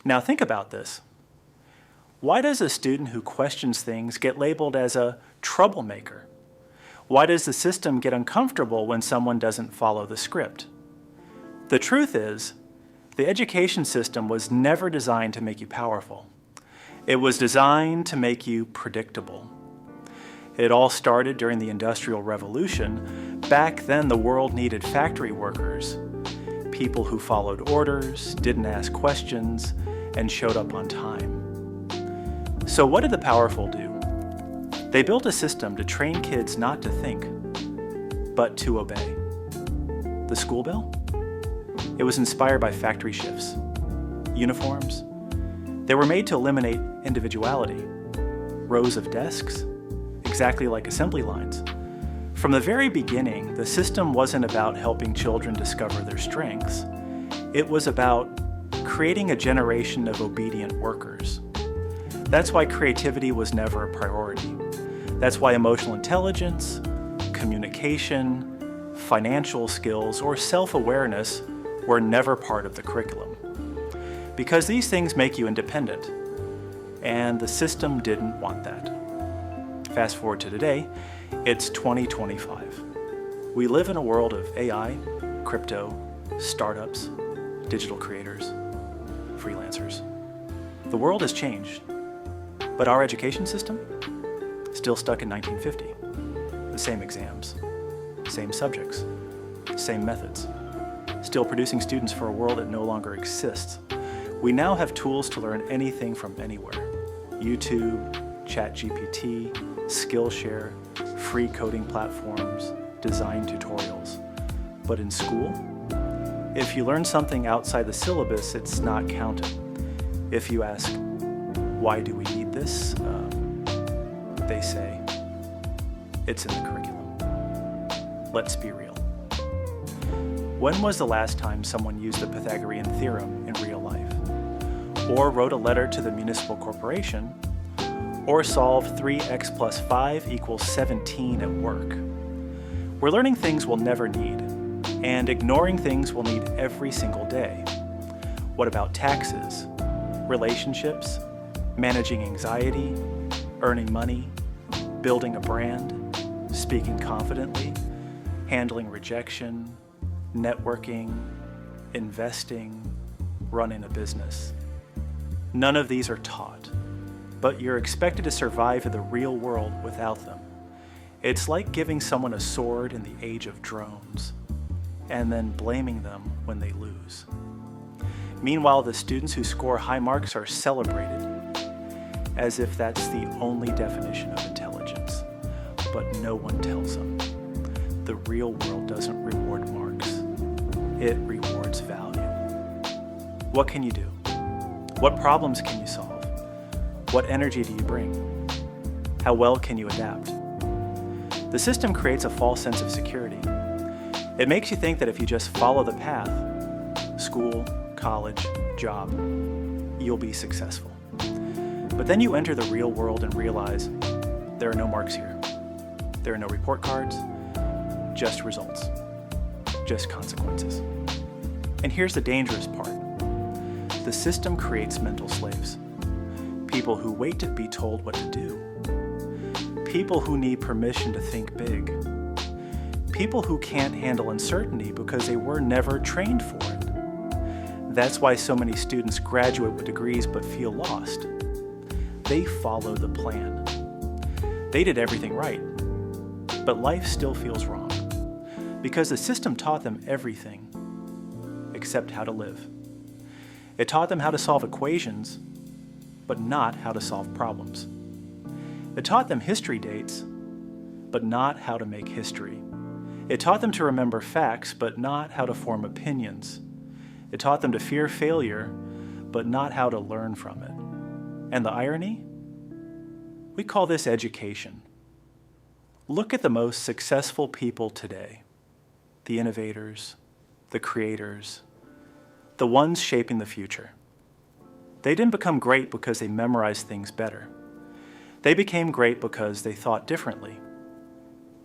Now think about this. Why does a student who questions things get labeled as a troublemaker? Why does the system get uncomfortable when someone doesn't follow the script? The truth is, the education system was never designed to make you powerful. It was designed to make you predictable. It all started during the Industrial Revolution. Back then, the world needed factory workers, people who followed orders, didn't ask questions, and showed up on time. So what did the powerful do? They built a system to train kids not to think, but to obey. The school bell? It was inspired by factory shifts, uniforms. They were made to eliminate individuality. Rows of desks, exactly like assembly lines. From the very beginning, the system wasn't about helping children discover their strengths. It was about creating a generation of obedient workers. That's why creativity was never a priority. That's why emotional intelligence, communication, financial skills, or self-awareness were never part of the curriculum. Because these things make you independent, and the system didn't want that. Fast forward to today, it's 2025. We live in a world of AI, crypto, startups, digital creators, freelancers. The world has changed, but our education system? Still stuck in 1950. The same exams, same subjects, same methods. Still producing students for a world that no longer exists. We now have tools to learn anything from anywhere. YouTube, ChatGPT, Skillshare, free coding platforms, design tutorials. But in school, if you learn something outside the syllabus, it's not counted. If you ask, why do we need this? They say, it's in the curriculum. Let's be real. When was the last time someone used the Pythagorean theorem in real life? Or wrote a letter to the municipal corporation? Or solved 3x plus 5 equals 17 at work? We're learning things we'll never need, and ignoring things we'll need every single day. What about taxes, relationships, managing anxiety, earning money, building a brand, speaking confidently, handling rejection, networking, investing, running a business? None of these are taught, but you're expected to survive in the real world without them. It's like giving someone a sword in the age of drones, and then blaming them when they lose. Meanwhile, the students who score high marks are celebrated, as if that's the only definition of intelligence. But no one tells them. The real world doesn't reward marks. It rewards value. What can you do? What problems can you solve? What energy do you bring? How well can you adapt? The system creates a false sense of security. It makes you think that if you just follow the path, school, college, job, you'll be successful. But then you enter the real world and realize there are no marks here. There are no report cards, just results, just consequences. And here's the dangerous part. The system creates mental slaves. People who wait to be told what to do. People who need permission to think big. People who can't handle uncertainty because they were never trained for it. That's why so many students graduate with degrees but feel lost. They follow the plan. They did everything right, but life still feels wrong because the system taught them everything except how to live. It taught them how to solve equations, but not how to solve problems. It taught them history dates, but not how to make history. It taught them to remember facts, but not how to form opinions. It taught them to fear failure, but not how to learn from it. And the irony? We call this education. Look at the most successful people today. The innovators, the creators, the ones shaping the future. They didn't become great because they memorized things better. They became great because they thought differently.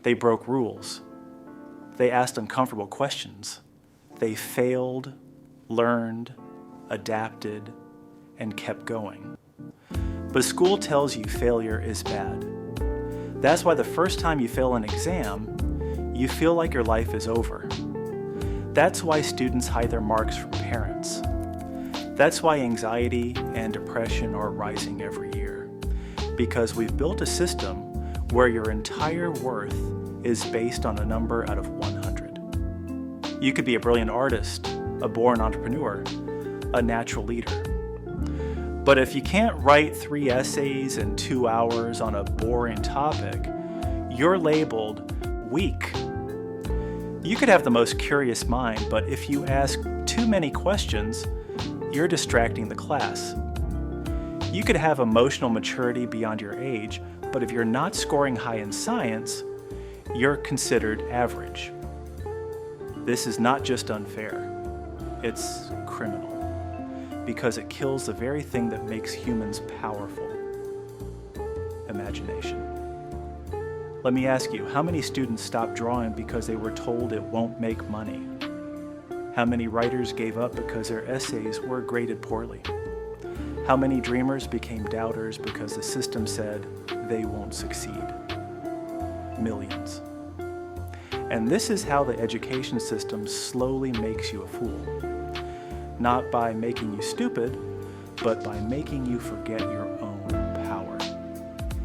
They broke rules. They asked uncomfortable questions. They failed, learned, adapted, and kept going. But school tells you failure is bad. That's why the first time you fail an exam, you feel like your life is over. That's why students hide their marks from parents. That's why anxiety and depression are rising every year. Because we've built a system where your entire worth is based on a number out of 100. You could be a brilliant artist, a born entrepreneur, a natural leader. But if you can't write 3 essays in 2 hours on a boring topic, you're labeled weak. You could have the most curious mind, but if you ask too many questions, you're distracting the class. You could have emotional maturity beyond your age, but if you're not scoring high in science, you're considered average. This is not just unfair, it's criminal, because it kills the very thing that makes humans powerful: imagination. Let me ask you, how many students stopped drawing because they were told it won't make money? How many writers gave up because their essays were graded poorly? How many dreamers became doubters because the system said they won't succeed? Millions. And this is how the education system slowly makes you a fool. Not by making you stupid, but by making you forget your own power.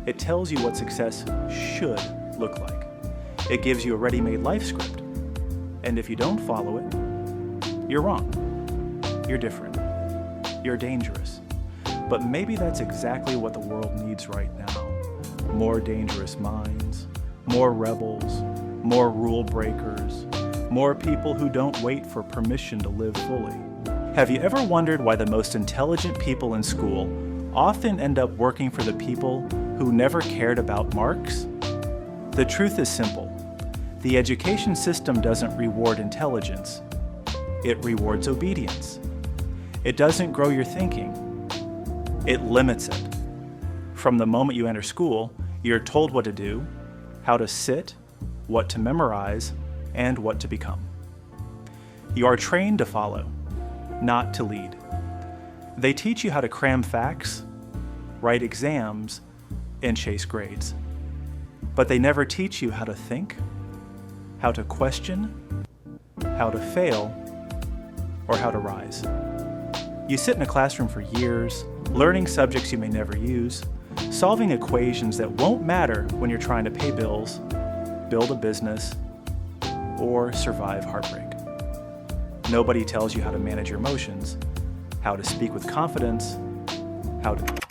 It tells you what success should look like. It gives you a ready-made life script. And if you don't follow it, you're wrong. You're different. You're dangerous. But maybe that's exactly what the world needs right now. More dangerous minds, more rebels, more rule breakers, more people who don't wait for permission to live fully. Have you ever wondered why the most intelligent people in school often end up working for the people who never cared about marks? The truth is simple. The education system doesn't reward intelligence. It rewards obedience. It doesn't grow your thinking. It limits it. From the moment you enter school, you're told what to do, how to sit, what to memorize, and what to become. You are trained to follow, not to lead. They teach you how to cram facts, write exams, and chase grades. But they never teach you how to think, how to question, how to fail, or how to rise. You sit in a classroom for years, learning subjects you may never use, solving equations that won't matter when you're trying to pay bills, build a business, or survive heartbreak. Nobody tells you how to manage your emotions, how to speak with confidence, how to